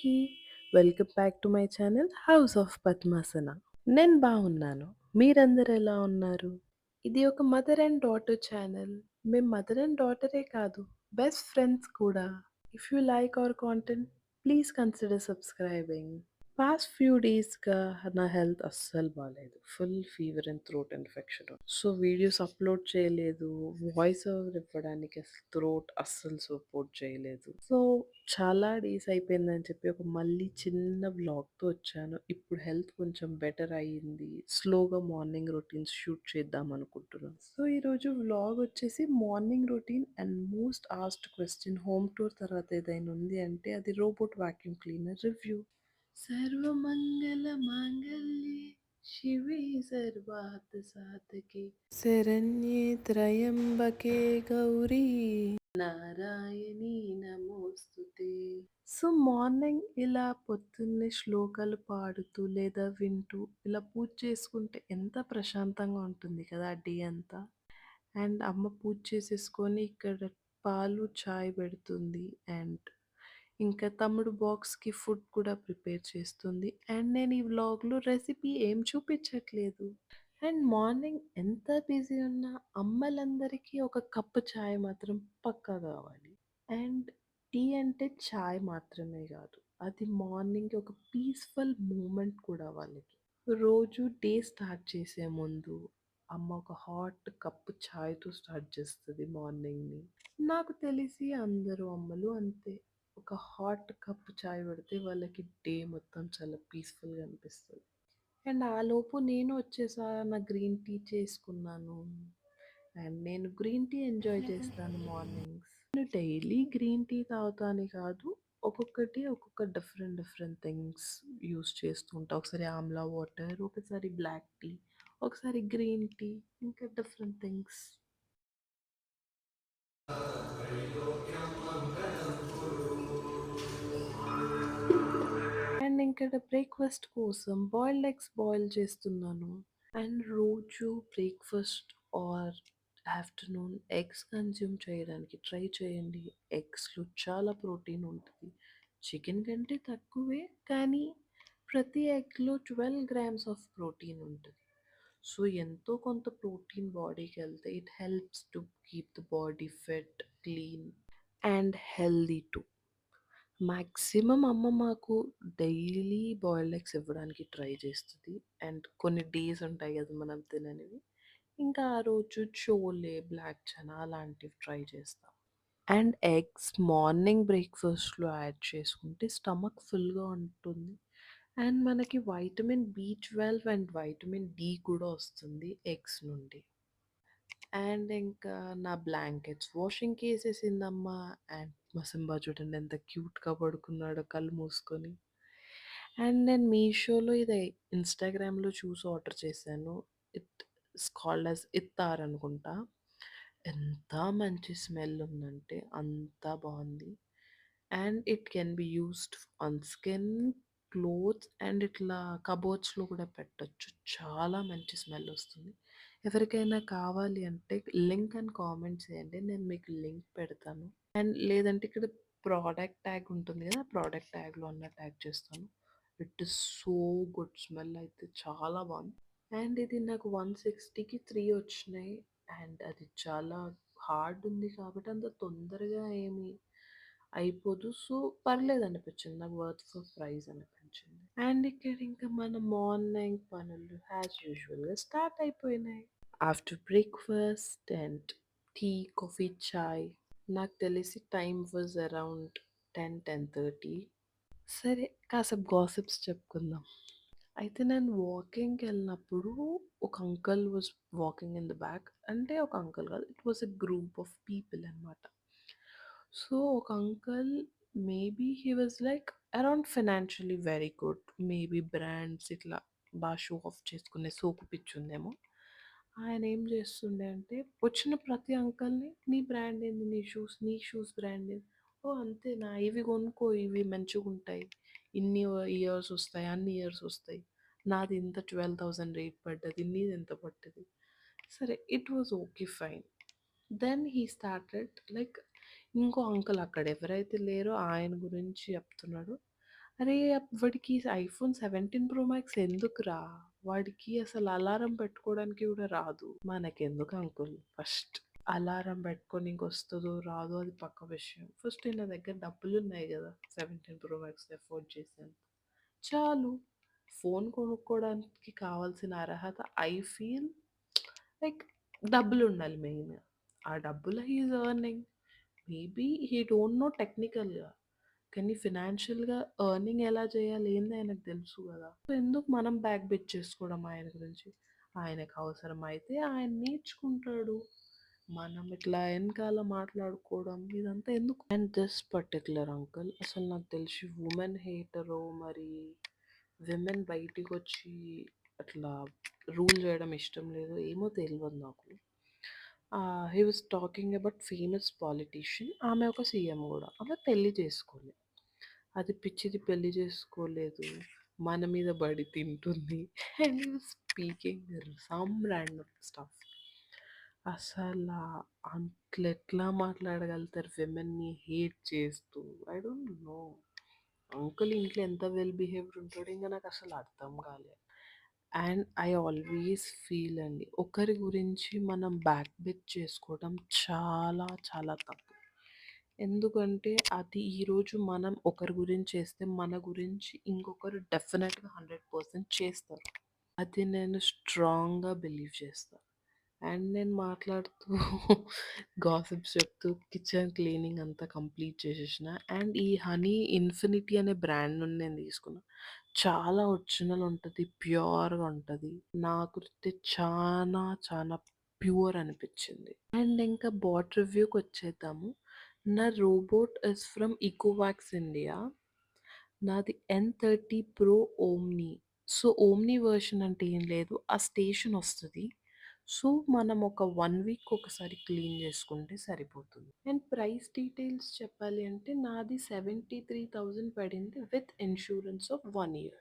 అందరికీ welcome back to my channel house of Padmasana. నేను బాగున్నాను. మీరందరూ ఎలా ఉన్నారు? ఇది ఒక మదర్ అండ్ డాటర్ ఛానల్. మేము మదర్ అండ్ డాటరే కాదు, బెస్ట్ ఫ్రెండ్స్ కూడా. If you like our content, please consider subscribing. Past few డేస్‌గా నా హెల్త్ అస్సలు బాలేదు. Full fever and throat infection. So, videos upload చేయలేదు. వాయిస్ ఓవర్ ఇవ్వడానికి అసలు థ్రోట్ అస్సలు సపోర్ట్ చేయలేదు. సో, చాలా డేస్ అయిపోయిందని చెప్పి మళ్ళీ చిన్న వ్లాగ్‌తో వచ్చాను. ఇప్పుడు హెల్త్ కొంచెం బెటర్ అయ్యింది. స్లోగా మార్నింగ్ రొటీన్స్ షూట్ చేద్దాం అనుకుంటున్నాను. సో, ఈరోజు వ్లాగ్ వచ్చేసి morning routine and most asked question home tour తర్వాత ఏదైనా ఉంది అంటే అది రోబోట్ వాక్యూమ్ క్లీనర్ రివ్యూ. सर्वमङ्गलमाङ्गल्ये शिवे सर्वार्थसाधके शरण्ये त्र्यम्बके गौरी నారాయణి నమోస్తుతే. సో మార్నింగ్ ఇలా పొద్దున్నే శ్లోకాలు పాడుతూ లేదా వింటూ ఇలా పూజ చేసుకుంటే ఎంత ప్రశాంతంగా ఉంటుంది కదా ఆ డే అంతా. అండ్ అమ్మ పూజ చేసేసుకొని ఇక్కడ పాలు, చాయ్ పెడుతుంది. అండ్ ఇంకా తమ్ముడు బాక్స్‌కి ఫుడ్ కూడా ప్రిపేర్ చేస్తుంది. అండ్ నేను ఈ వ్లాగ్‌లో రెసిపీ ఏం చూపించట్లేదు. అండ్ మార్నింగ్ ఎంత బిజీ ఉన్నా అమ్మలందరికీ ఒక కప్పు చాయ్ మాత్రం పక్కా కావాలి. అండ్ టీ అంటే చాయ్ మాత్రమే కాదు. అది మార్నింగ్ ఒక పీస్‌ఫుల్ మూమెంట్ కూడా వాళ్ళకి. రోజు డే స్టార్ట్ చేసే ముందు అమ్మ ఒక హాట్ కప్పు చాయ్‌తో స్టార్ట్ చేస్తది మార్నింగ్‌ని. నాకు తెలిసి అందరూ అమ్మలు అంతే. ఒక హాట్ కప్ చాయ్ పెడితే వాళ్ళకి డే మొత్తం చాలా పీస్‌ఫుల్‌గా అనిపిస్తది. అండ్ ఆలోపు నేను వచ్చేసా నా గ్రీన్ టీ చేసుకున్నాను. అండ్ నేను గ్రీన్ టీ ఎంజాయ్ చేస్తాను మార్నింగ్స్. నేను డైలీ గ్రీన్ టీ తాగుతా అని కాదు. ఒక్కొక్కటి ఒక్కొక్క డిఫరెంట్ డిఫరెంట్ థింగ్స్ యూజ్ చేస్తూ ఉంటా. ఒకసారి ఆమ్లా వాటర్, ఒకసారి బ్లాక్ టీ, ఒకసారి గ్రీన్ టీ, ఇంకా డిఫరెంట్ థింగ్స్. అండ్ ఇక్కడ బ్రేక్‌ఫాస్ట్ కోసం బాయిల్డ్ ఎగ్స్ బాయిల్ చేస్తున్నాను. అండ్ రోజు breakfast are afternoon eggs consume చేయడానికి ట్రై చేయండి. ఎగ్స్‌లో చాలా ప్రోటీన్ ఉంటది. చికెన్ కంటే తక్కువే, కానీ ప్రతి ఎగ్‌లో 12 గ్రామ్స్ ఆఫ్ ప్రోటీన్ ఉంటది. సో, ఎంతో కొంత ప్రోటీన్ బాడీకెళ్తే it helps to keep the body fit, clean and healthy too. Maximum అమ్మ మాకు డైలీ బాయిల్డ్ ఎగ్స్ ఇవ్వడానికి ట్రై చేస్తది. అండ్ కొన్ని డేస్ ఉంటాయి కదా మనం తిననివి. ఇంకా ఆ రోజు చోలే, బ్లాక్ చనా అలాంటివి ట్రై చేస్తాం. అండ్ ఎగ్స్ మార్నింగ్ బ్రేక్‌ఫాస్ట్‌లో యాడ్ చేసుకుంటే స్టమక్ ఫుల్‌గా ఉంటుంది. అండ్ మనకి వైటమిన్ బి12 అండ్ వైటమిన్ డి కూడా వస్తుంది ఎగ్స్ నుండి. అండ్ ఇంకా నా బ్లాంకెట్స్ వాషింగ్‌కి ఏసేసిందమ్మ. అండ్ మా సింబా చూడండి ఎంత క్యూట్‌గా పడుకున్నాడో కళ్ళు మూసుకొని. అండ్ నేను మీషోలో ఇది ఇన్‌స్టాగ్రామ్‌లో చూసి ఆర్డర్ చేశాను. ఇట్స్ కాల్డ్ యాస్ ఇత్తార్ అనుకుంటా. ఎంత మంచి స్మెల్ ఉందంటే అంత బావుంది. And it can be used on skin, clothes and ఇట్లా కబోర్డ్స్‌లో కూడా పెట్టొచ్చు. చాలా మంచి స్మెల్ వస్తుంది. ఎవరికైనా కావాలి అంటే లింక్ అని కామెంట్ చేయండి. నేను మీకు లింక్ పెడతాను. అండ్ లేదంటే ఇక్కడ ప్రోడక్ట్ ట్యాగ్ ఉంటుంది కదా! ప్రోడక్ట్ ట్యాగ్‌లో అన్నా ట్యాగ్ చేస్తాను. It is so good smell అయితే చాలా బావుంది. అండ్ ఇది నాకు 160కి 3 వచ్చినాయి. అండ్ అది చాలా హార్డ్ ఉంది కాబట్టి అంత తొందరగా ఏమి అయిపోదు. సో, పర్లేదనిపించింది. నాకు వర్త్ ఫర్ ప్రైస్ అనిపించింది. అండ్ ఇక్కడ ఇంకా మన మార్నింగ్ పనులు యాజ్ యూజువల్‌గా స్టార్ట్ అయిపోయినాయి. After breakfast and tea, coffee, చాయ్ నాకు తెలిసి టైమ్ వాస్ అరౌండ్ 10, 10:30. సరే కాసేపు గాసిప్స్ చెప్పుకుందాం. అయితే నేను వాకింగ్‌కెళ్ళినప్పుడు ఒక uncle was walking in the back. అంటే ఒక అంకల్ కాదు. It was a group of people అన్నమాట. సో, ఒక uncle maybe he was like around financially very good. Maybe brands ఇట్లా షో ఆఫ్ చేసుకునే సోకు పిచ్చుందేమో. ఆయన ఏం చేస్తుండే అంటే వచ్చిన ప్రతి అంకల్‌ని "నీ బ్రాండ్ ఏంది? నీ షూస్ బ్రాండ్ ఏంది? ఓహ్! అంతేనా? ఇవి కొనుక్కో ఇవి మంచిగుంటాయి. ఇన్ని ఇయర్స్ వస్తాయి. అన్ని ఇయర్స్ వస్తాయి. నాది ఇంత 12,000 రేట్ పడ్డది. నీదెంత పడ్డది?" సరే it was okay fine. Then he started like ఇంకో అంకుల్ అక్కడ ఎవరైతే లేరో ఆయన గురించి చెప్తున్నాడు. అరే! వాడికి ఐఫోన్ 17 ప్రో మాక్స్ ఎందుకురా? వాడికి అసలు అలారం పెట్టుకోవడానికి గూడా రాదు. మనకెందుకు అంకుల్ ఫస్ట్. అలారం పెట్టుకోనీకి వస్తదో రాదో అది పక్క విషయం. ఫస్ట్ ఈయన దగ్గర డబ్బులున్నాయి గదా! 17 ప్రో మాక్స్ ఎఫోర్డ్ చేసేంత. చాలు. ఫోన్ కొనుక్కోవడానికి కావాల్సిన అర్హత ఐ ఫీల్ లైక్ డబ్బులుండాలి మెయిన్. ఆ డబ్బులు he is earning. Maybe he don't know టెక్నికల్‌గా. కానీ ఫినాన్షియల్‌గా ఎర్నింగ్ ఎలా చేయాలి ఏంది ఆయనకు తెలుసు గదా! సో, ఎందుకు మనం బ్యాక్ బిట్ చేసుకోవడం ఆయన గురించి. ఆయనకు అవసరమైతే ఆయన నేర్చుకుంటాడు. మనం ఇట్లా ఎనకాల మాట్లాడుకోవడం ఇదంతా ఎందుకు? అండ్ దిస్ పర్టిక్యులర్ అంకుల్ అసలు నాకు తెలిసి వుమెన్ హేటరో మరి విమెన్ బయటికొచ్చి అట్లా రూల్ చేయడం ఇష్టం లేదో ఏమో తెలవదు నాకు. He was talking about famous politician. ఆమె ఒక సీఎం గూడా. ఆమె పెళ్లి చేసుకోలే. అది పిచ్చిది పెళ్లి చేసుకోలేదు. మన మీద బడి తింటుంది. And he was speaking some random stuff. అసలా అట్లెట్లా మాట్లాడగలుగుతారు విమెన్‌ని హేట్ చేస్తూ. I don't know. అంకుల్ ఇంట్లో ఎంత వెల్ బిహేవ్డ్ ఉంటాడో ఇంక నాకసలు అర్థం కాలే. అండ్ ఐ ఆల్వేస్ ఫీల్ అండి ఒకరి గురించి మనం బ్యాక్ బిట్ చేసుకోవడం చాలా చాలా తప్పు. ఎందుకంటే అది ఈరోజు మనం ఒకరి గురించి చేస్తే మన గురించి ఇంకొకరు డెఫినెట్‌గా 100% చేస్తారు. అది నేను స్ట్రాంగ్‌గా బిలీవ్ చేస్తా. అండ్ నేను మాట్లాడుతూ గాసిప్స్ చెప్తూ కిచెన్ క్లీనింగ్ అంతా కంప్లీట్ చేసేసిన. అండ్ ఈ హనీ ఇన్ఫినిటీ అనే బ్రాండ్ నుండి నేను తీసుకున్నా. చాలా ఒరిజినల్ ఉంటది. ప్యూర్‌గా ఉంటది. నాకైతే చానా చానా ప్యూర్ అనిపిచ్చింది. అండ్ ఇంకా బాట్ రివ్యూకొచ్చేద్దాము. నా రోబోట్ ఇస్ ఫ్రమ్ ఈకోవాక్స్ ఇండియా. నాది ఎన్ 30 pro omni. So, omni version అంటే ఏం లేదు. ఆ స్టేషన్ వస్తది. సో, మనం ఒక 1 వీక్ ఒకసారి క్లీన్ చేసుకుంటే సరిపోతుంది. అండ్ ప్రైస్ డీటెయిల్స్ చెప్పాలి అంటే నాది 73,000 పడింది with insurance of 1 year.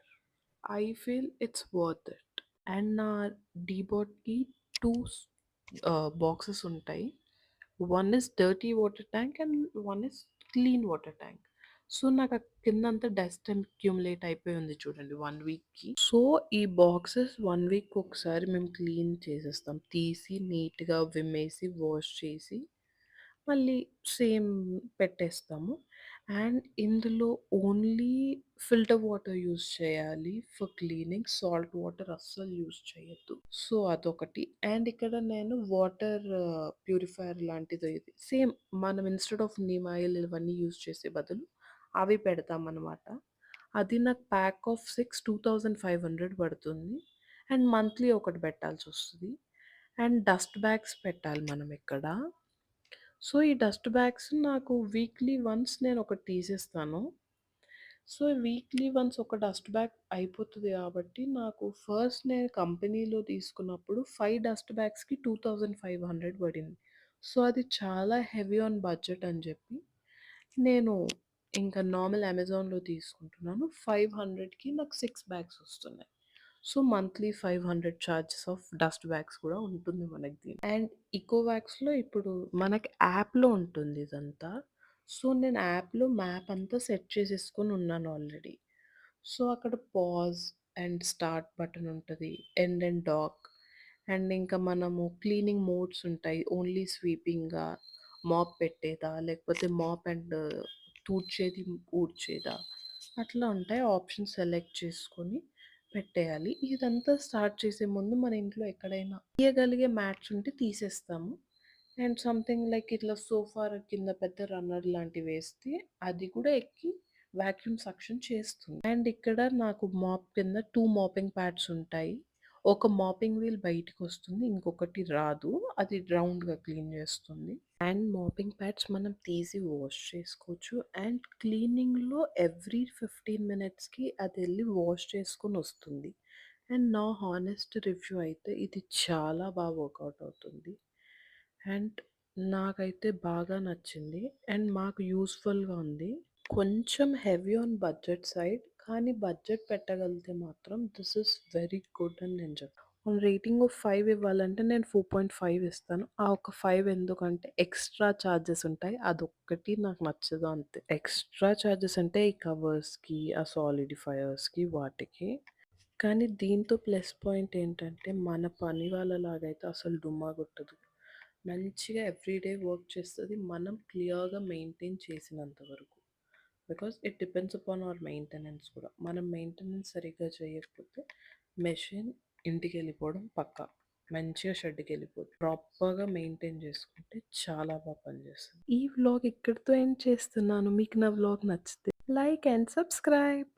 I feel it's worth it. And నా డీబాట్‌కి 2 బాక్సెస్ ఉంటాయి. One is dirty water tank and one is clean water tank. So, నాకు కిందంతా డస్ట్ అక్యుములేట్ అయిపోయి ఉంది చూడండి 1 వీక్‌కి. సో, ఈ బాక్సెస్ 1 వీక్‌కి ఒకసారి మేము క్లీన్ చేసేస్తాం. తీసి నీట్‌గా విమ్మేసి, వాష్ చేసి మళ్ళీ సేమ్ పెట్టేస్తాము. అండ్ ఇందులో ఓన్లీ ఫిల్టర్ వాటర్ యూజ్ చేయాలి ఫర్ క్లీనింగ్. సాల్ట్ వాటర్ అస్సలు యూజ్ చేయొద్దు. సో, అదొకటి. అండ్ ఇక్కడ నేను వాటర్ ప్యూరిఫైయర్ లాంటిది ఇది. సేమ్ మనం ఇన్‌స్టెడ్ ఆఫ్ నీమ్ ఆయిల్ ఇవన్నీ యూజ్ చేసే బదులు అవి పెడతామనమాట. అది నాకు ప్యాక్ ఆఫ్ 6 2500 పడుతుంది. అండ్ మంత్లీ ఒకటి పెట్టాల్సొస్తది. అండ్ డస్ట్ బ్యాగ్స్ పెట్టాలి మనం ఇక్కడ. సో, ఈ డస్ట్ బ్యాగ్స్ నాకు వీక్లీ వన్స్ నేనొకటి తీసేస్తాను. సో, వీక్లీ వన్స్ ఒక డస్ట్ బ్యాగ్ అయిపోతది గాబట్టి, నాకు ఫస్ట్ నేను కంపెనీలో తీసుకున్నప్పుడు 5 డస్ట్ బ్యాగ్స్‌కి 2500 పడింది. సో, అది చాలా హెవీ ఆన్ బడ్జెట్ అని జెప్పి, నేను ఇంకా నార్మల్ అమెజాన్‌లో తీసుకుంటున్నాను. 500కి నాకు 6 బ్యాగ్స్ వస్తున్నాయి. So, monthly 500 charges of dust bags కూడా ఉంటుంది మనకి అండ్ ఇకోవాక్స్‌లో ఇప్పుడు మనకి యాప్‌లో ఉంటుంది ఇదంతా. సో, నేను యాప్‌లో మ్యాప్ అంతా సెట్ చేసేసుకొని ఉన్నాను ఆల్రెడీ. సో, అక్కడ పాజ్ అండ్ స్టార్ట్ బటన్ ఉంటది. ఎండ్ అండ్ డాక్ అండ్ ఇంకా మనము క్లీనింగ్ మోడ్స్ ఉంటాయి. ఓన్లీ స్వీపింగా, మాప్ పెట్టేదా, లేకపోతే మాప్ అండ్ తూడ్చేది, ఊడ్చేదా అట్లా ఉంటాయి. ఆప్షన్స్ సెలెక్ట్ చేసుకొని పెట్టేయాలి. ఇదంతా స్టార్ట్ చేసే ముందు మన ఇంట్లో ఎక్కడైనా తీయగలిగే మ్యాట్స్ ఉంటే తీసేస్తాము. అండ్ సంథింగ్ లైక్ ఇట్లా సోఫా కింద పెద్ద రన్నర్ లాంటివేస్తే అది కూడా ఎక్కి వాక్యూమ్ సక్షన్ చేస్తుంది. అండ్ ఇక్కడ నాకు మాప్ కింద 2 మాపింగ్ ప్యాడ్స్ ఉంటాయి. ఒక మాపింగ్ వీల్ బయటికొస్తుంది. ఇంకొకటి రాదు. అది రౌండ్‌గా క్లీన్ చేస్తుంది. అండ్ మాపింగ్ ప్యాడ్స్ మనం తీసి వాష్ చేసుకోవచ్చు. అండ్ క్లీనింగ్‌లో ఎవ్రీ 15 మినిట్స్‌కి అదెళ్ళి వాష్ చేసుకొనొస్తుంది. అండ్ నా హానెస్ట్ రివ్యూ అయితే ఇది చాలా బాగా వర్కౌట్ అవుతుంది. అండ్ నాకైతే బాగా నచ్చింది. అండ్ మాకు యూజ్‌ఫుల్‌గా ఉంది. కొంచెం హెవీ ఆన్ బడ్జెట్ సైడ్. కానీ బడ్జెట్ పెట్టగలిగితే మాత్రం దిస్ ఈస్ వెరీ గుడ్ అని నేను చెప్తా. రేటింగ్ ఆఫ్ 5 ఇవ్వాలంటే నేను 4.5 ఇస్తాను. ఆ ఒక 5 ఎందుకంటే ఎక్స్‌ట్రా చార్జెస్ ఉంటాయి. అదొక్కటి నాకు నచ్చదు అంతే. ఎక్స్‌ట్రా చార్జెస్ అంటే ఈ కవర్స్‌కి, ఆ సాలిడిఫైయర్స్‌కి వాటికి. కానీ దీంతో ప్లస్ పాయింట్ ఏంటంటే మన పని వాళ్ళలాగైతే అసలు డుమ్మా కొట్టదు. మంచిగా ఎవ్రీడే వర్క్ చేస్తది. మనం క్లియర్‌గా మెయింటైన్ చేసినంత వరకు. Because it depends upon our maintenance కూడా. మనం మెయింటెనెన్స్ సరిగ్గా చేయకపోతే మెషిన్ ఇంటికెళ్ళిపోవడం పక్కా. మంచిగా షెడ్‌కెళ్ళిపోద్ది. ప్రాపర్‌గా మెయింటైన్ చేసుకుంటే చాలా పనిచేస్తది. ఈ వ్లాగ్ ఇక్కడితో ఎండ్ చేస్తున్నాను. మీకు నా వ్లాగ్ నచ్చితే లైక్ అండ్ సబ్స్క్రైబ్.